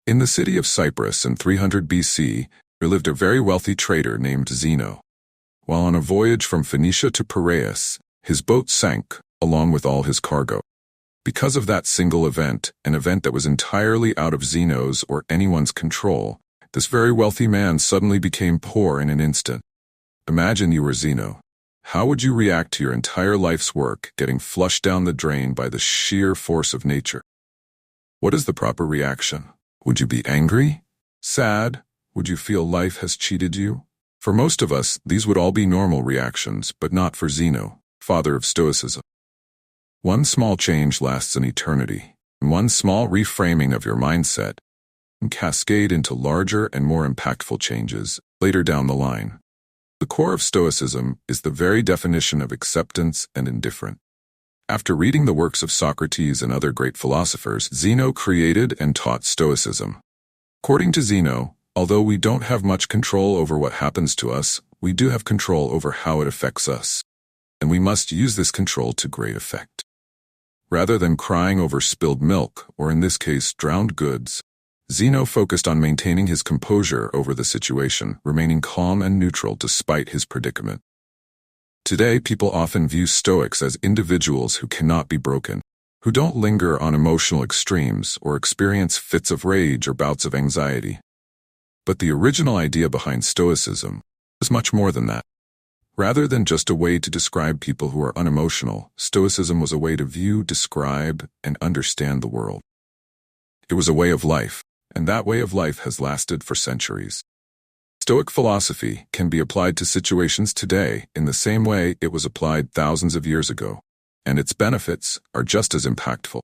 In the city of Cyprus in 300 BC, there lived a very wealthy trader named Zeno. While on a voyage from Phoenicia to Piraeus, his boat sank, along with all his cargo. Because of that single event, an event that was entirely out of Zeno's or anyone's control, this very wealthy man suddenly became poor in an instant. Imagine you were Zeno. How would you react to your entire life's work getting flushed down the drain by the sheer force of nature? What is the proper reaction? Would you be angry? Sad? Would you feel life has cheated you? For most of us, these would all be normal reactions, but not for Zeno, father of Stoicism. One small change lasts an eternity, and one small reframing of your mindset can cascade into larger and more impactful changes later down the line. The core of Stoicism is the very definition of acceptance and indifference. After reading the works of Socrates and other great philosophers, Zeno created and taught Stoicism. According to Zeno, although we don't have much control over what happens to us, we do have control over how it affects us, and we must use this control to great effect. Rather than crying over spilled milk, or in this case, drowned goods, Zeno focused on maintaining his composure over the situation, remaining calm and neutral despite his predicament. Today, people often view Stoics as individuals who cannot be broken, who don't linger on emotional extremes or experience fits of rage or bouts of anxiety. But the original idea behind Stoicism is much more than that. Rather than just a way to describe people who are unemotional, Stoicism was a way to view, describe, and understand the world. It was a way of life, and that way of life has lasted for centuries. Stoic philosophy can be applied to situations today in the same way it was applied thousands of years ago, and its benefits are just as impactful.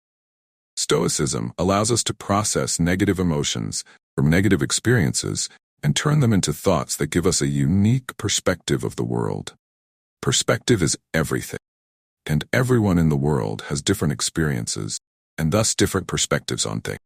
Stoicism allows us to process negative emotions from negative experiences and turn them into thoughts that give us a unique perspective of the world. Perspective is everything, and everyone in the world has different experiences, and thus different perspectives on things.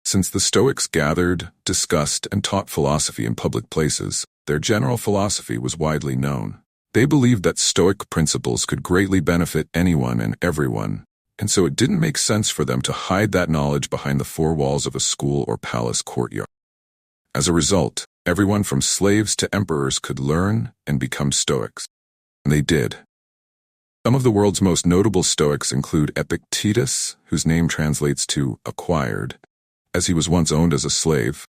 Since the Stoics gathered, discussed, and taught philosophy in public places, their general philosophy was widely known. They believed that Stoic principles could greatly benefit anyone and everyone, and so it didn't make sense for them to hide that knowledge behind the four walls of a school or palace courtyard. As a result, everyone from slaves to emperors could learn and become Stoics. And they did. Some of the world's most notable Stoics include Epictetus, whose name translates to acquired, as he was once owned as a slave,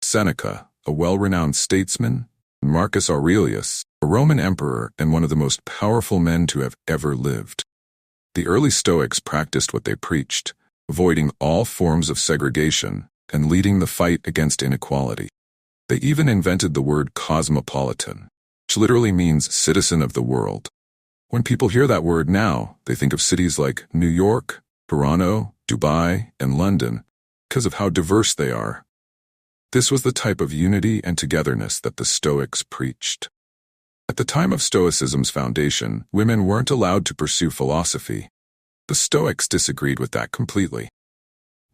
Seneca, a well-renowned statesman, and Marcus Aurelius, a Roman emperor and one of the most powerful men to have ever lived. The early Stoics practiced what they preached, avoiding all forms of segregation and leading the fight against inequality. They even invented the word cosmopolitan, which literally means citizen of the world. When people hear that word now, they think of cities like New York, Toronto, Dubai, and London, because of how diverse they are. This was the type of unity and togetherness that the Stoics preached. At the time of Stoicism's foundation, women weren't allowed to pursue philosophy. The Stoics disagreed with that completely.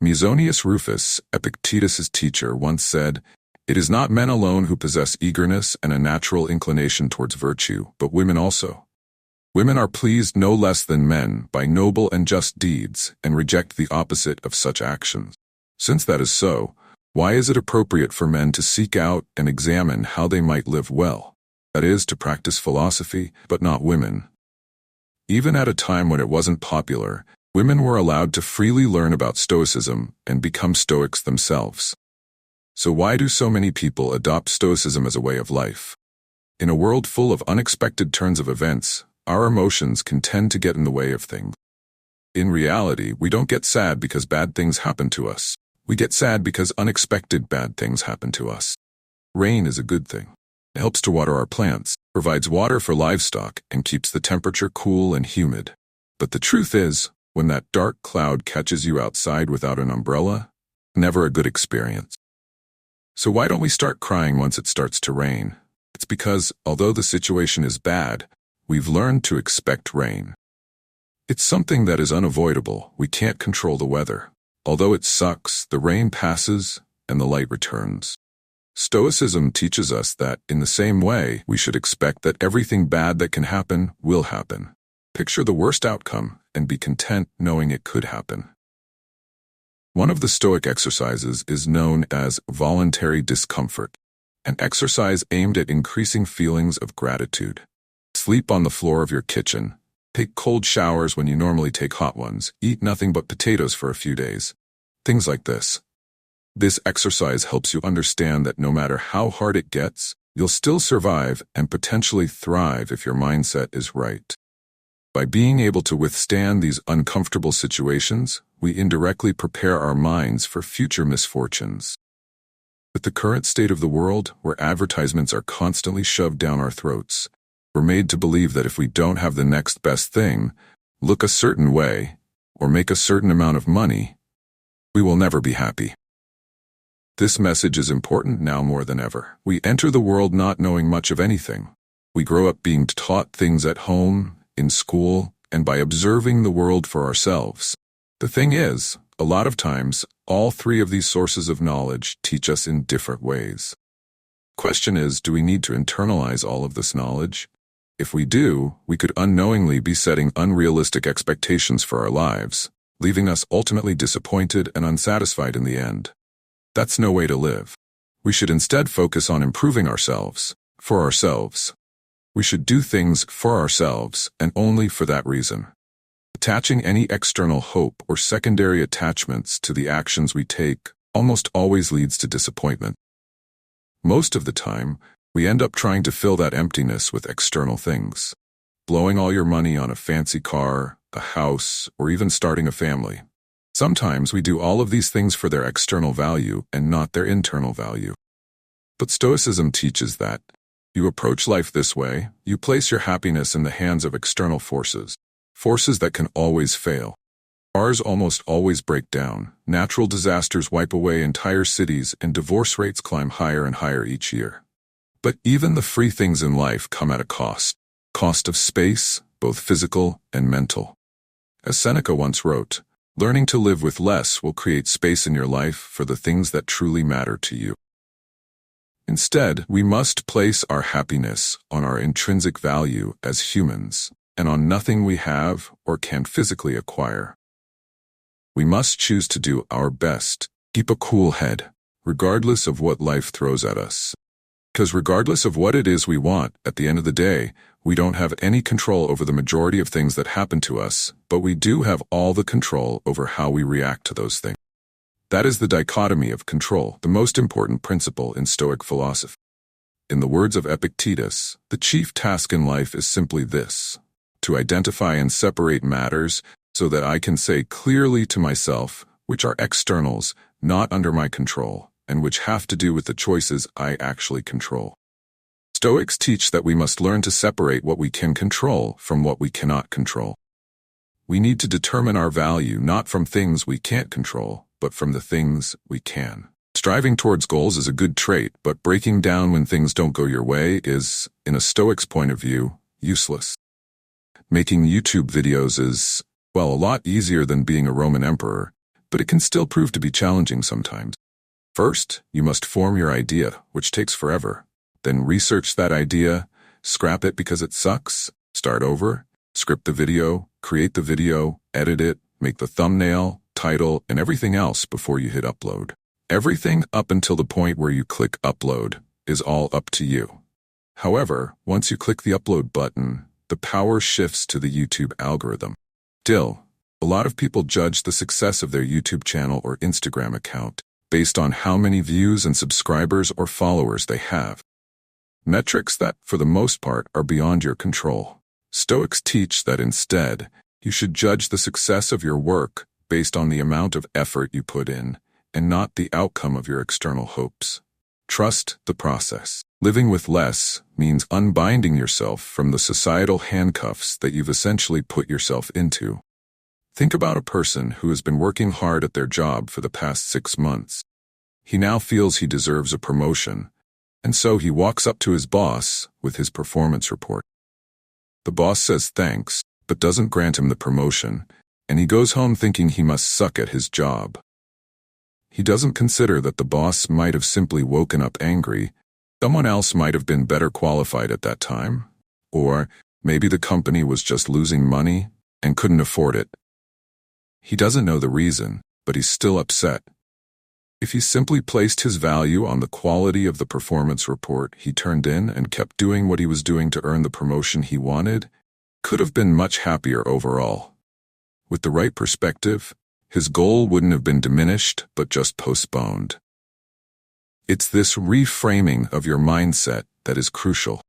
Musonius Rufus, Epictetus's teacher, once said, "It is not men alone who possess eagerness and a natural inclination towards virtue, but women also. Women are pleased no less than men by noble and just deeds and reject the opposite of such actions. Since that is so, why is it appropriate for men to seek out and examine how they might live well? That is, to practice philosophy, but not women." Even at a time when it wasn't popular, women were allowed to freely learn about Stoicism and become Stoics themselves. So why do so many people adopt Stoicism as a way of life? In a world full of unexpected turns of events, our emotions can tend to get in the way of things. In reality, we don't get sad because bad things happen to us. We get sad because unexpected bad things happen to us. Rain is a good thing. It helps to water our plants, provides water for livestock, and keeps the temperature cool and humid. But the truth is, when that dark cloud catches you outside without an umbrella, never a good experience. So why don't we start crying once it starts to rain? It's because, although the situation is bad, we've learned to expect rain. It's something that is unavoidable. We can't control the weather. Although it sucks, the rain passes and the light returns. Stoicism teaches us that, in the same way, we should expect that everything bad that can happen will happen. Picture the worst outcome and be content knowing it could happen. One of the Stoic exercises is known as voluntary discomfort, an exercise aimed at increasing feelings of gratitude. Sleep on the floor of your kitchen. Take cold showers when you normally take hot ones. Eat nothing but potatoes for a few days. Things like this. This exercise helps you understand that no matter how hard it gets, you'll still survive and potentially thrive if your mindset is right. By being able to withstand these uncomfortable situations, we indirectly prepare our minds for future misfortunes. With the current state of the world, where advertisements are constantly shoved down our throats, we're made to believe that if we don't have the next best thing, look a certain way, or make a certain amount of money, we will never be happy. This message is important now more than ever. We enter the world not knowing much of anything. We grow up being taught things at home, in school, and by observing the world for ourselves. The thing is, a lot of times, all three of these sources of knowledge teach us in different ways. Question is, do we need to internalize all of this knowledge? If we do, we could unknowingly be setting unrealistic expectations for our lives, leaving us ultimately disappointed and unsatisfied in the end. That's no way to live. We should instead focus on improving ourselves, for ourselves. We should do things for ourselves and only for that reason. Attaching any external hope or secondary attachments to the actions we take almost always leads to disappointment. Most of the time, we end up trying to fill that emptiness with external things, blowing all your money on a fancy car, a house, or even starting a family. Sometimes we do all of these things for their external value and not their internal value. But Stoicism teaches that you approach life this way, you place your happiness in the hands of external forces, forces that can always fail. Cars almost always break down, natural disasters wipe away entire cities, and divorce rates climb higher and higher each year. But even the free things in life come at a cost of space, both physical and mental. As Seneca once wrote, learning to live with less will create space in your life for the things that truly matter to you. Instead, we must place our happiness on our intrinsic value as humans, and on nothing we have or can physically acquire. We must choose to do our best, keep a cool head, regardless of what life throws at us. Because regardless of what it is we want, at the end of the day, we don't have any control over the majority of things that happen to us, but we do have all the control over how we react to those things. That is the dichotomy of control, the most important principle in Stoic philosophy. In the words of Epictetus, the chief task in life is simply this: to identify and separate matters so that I can say clearly to myself which are externals, not under my control, and which have to do with the choices I actually control. Stoics teach that we must learn to separate what we can control from what we cannot control. We need to determine our value not from things we can't control, but from the things we can. Striving towards goals is a good trait, but breaking down when things don't go your way is, in a Stoic's point of view, useless. Making YouTube videos is, well, a lot easier than being a Roman emperor, but it can still prove to be challenging sometimes. First, you must form your idea, which takes forever. Then research that idea, scrap it because it sucks, start over, script the video, create the video, edit it, make the thumbnail, title, and everything else before you hit upload. Everything up until the point where you click upload is all up to you. However, once you click the upload button, the power shifts to the YouTube algorithm. Still, a lot of people judge the success of their YouTube channel or Instagram account based on how many views and subscribers or followers they have. Metrics that, for the most part, are beyond your control. Stoics teach that instead, you should judge the success of your work based on the amount of effort you put in, and not the outcome of your external hopes. Trust the process. Living with less means unbinding yourself from the societal handcuffs that you've essentially put yourself into. Think about a person who has been working hard at their job for the past 6 months. He now feels he deserves a promotion, and so he walks up to his boss with his performance report. The boss says thanks, but doesn't grant him the promotion, and he goes home thinking he must suck at his job. He doesn't consider that the boss might have simply woken up angry, someone else might have been better qualified at that time, or maybe the company was just losing money and couldn't afford it. He doesn't know the reason, but he's still upset. If he simply placed his value on the quality of the performance report he turned in and kept doing what he was doing to earn the promotion he wanted, could have been much happier overall. With the right perspective, his goal wouldn't have been diminished, but just postponed. It's this reframing of your mindset that is crucial.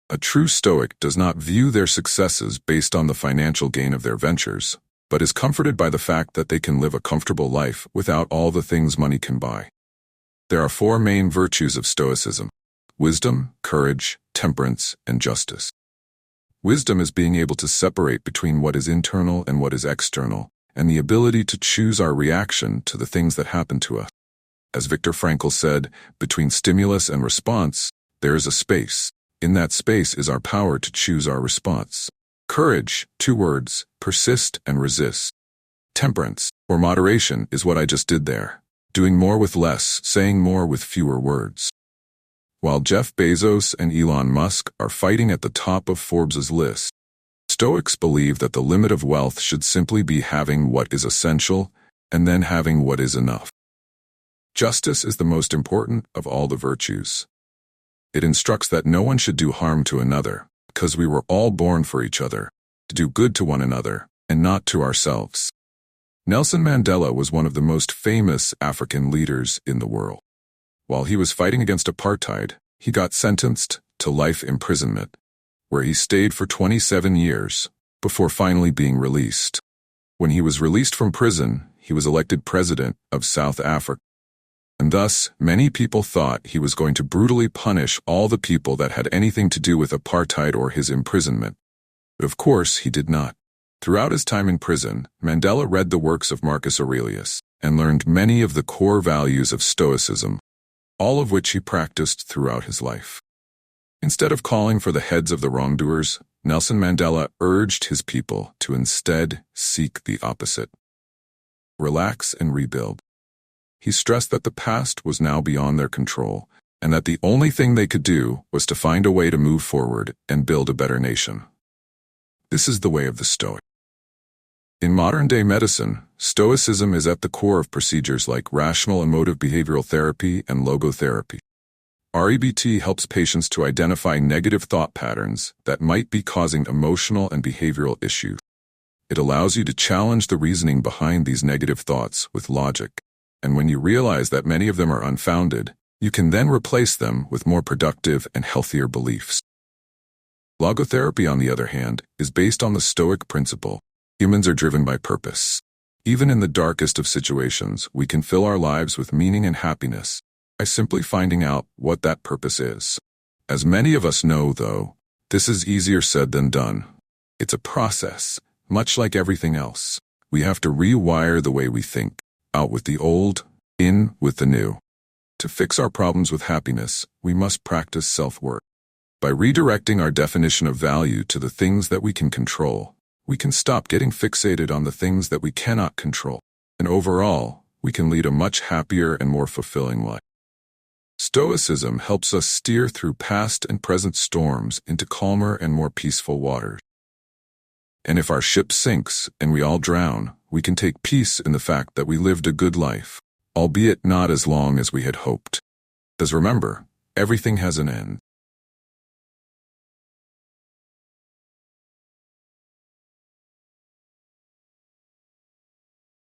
A true Stoic does not view their successes based on the financial gain of their ventures, but is comforted by the fact that they can live a comfortable life without all the things money can buy. There are 4 main virtues of Stoicism: wisdom, courage, temperance, and justice. Wisdom is being able to separate between what is internal and what is external, and the ability to choose our reaction to the things that happen to us. As Viktor Frankl said, between stimulus and response, there is a space. In that space is our power to choose our response. Courage, 2 words, persist and resist. Temperance, or moderation, is what I just did there. Doing more with less, saying more with fewer words. While Jeff Bezos and Elon Musk are fighting at the top of Forbes' list, Stoics believe that the limit of wealth should simply be having what is essential and then having what is enough. Justice is the most important of all the virtues. It instructs that no one should do harm to another, because we were all born for each other, to do good to one another, and not to ourselves. Nelson Mandela was one of the most famous African leaders in the world. While he was fighting against apartheid, he got sentenced to life imprisonment, where he stayed for 27 years, before finally being released. When he was released from prison, he was elected president of South Africa. And thus, many people thought he was going to brutally punish all the people that had anything to do with apartheid or his imprisonment. But of course, he did not. Throughout his time in prison, Mandela read the works of Marcus Aurelius and learned many of the core values of Stoicism, all of which he practiced throughout his life. Instead of calling for the heads of the wrongdoers, Nelson Mandela urged his people to instead seek the opposite. Relax and rebuild. He stressed that the past was now beyond their control, and that the only thing they could do was to find a way to move forward and build a better nation. This is the way of the Stoic. In modern-day medicine, Stoicism is at the core of procedures like rational emotive behavioral therapy and logotherapy. REBT helps patients to identify negative thought patterns that might be causing emotional and behavioral issues. It allows you to challenge the reasoning behind these negative thoughts with logic. And when you realize that many of them are unfounded, you can then replace them with more productive and healthier beliefs. Logotherapy, on the other hand, is based on the Stoic principle: humans are driven by purpose. Even in the darkest of situations, we can fill our lives with meaning and happiness by simply finding out what that purpose is. As many of us know, though, this is easier said than done. It's a process, much like everything else. We have to rewire the way we think. Out with the old, in with the new. To fix our problems with happiness, we must practice self-work. By redirecting our definition of value to the things that we can control, we can stop getting fixated on the things that we cannot control. And overall, we can lead a much happier and more fulfilling life. Stoicism helps us steer through past and present storms into calmer and more peaceful waters. And if our ship sinks and we all drown, we can take peace in the fact that we lived a good life, albeit not as long as we had hoped. Because remember, everything has an end.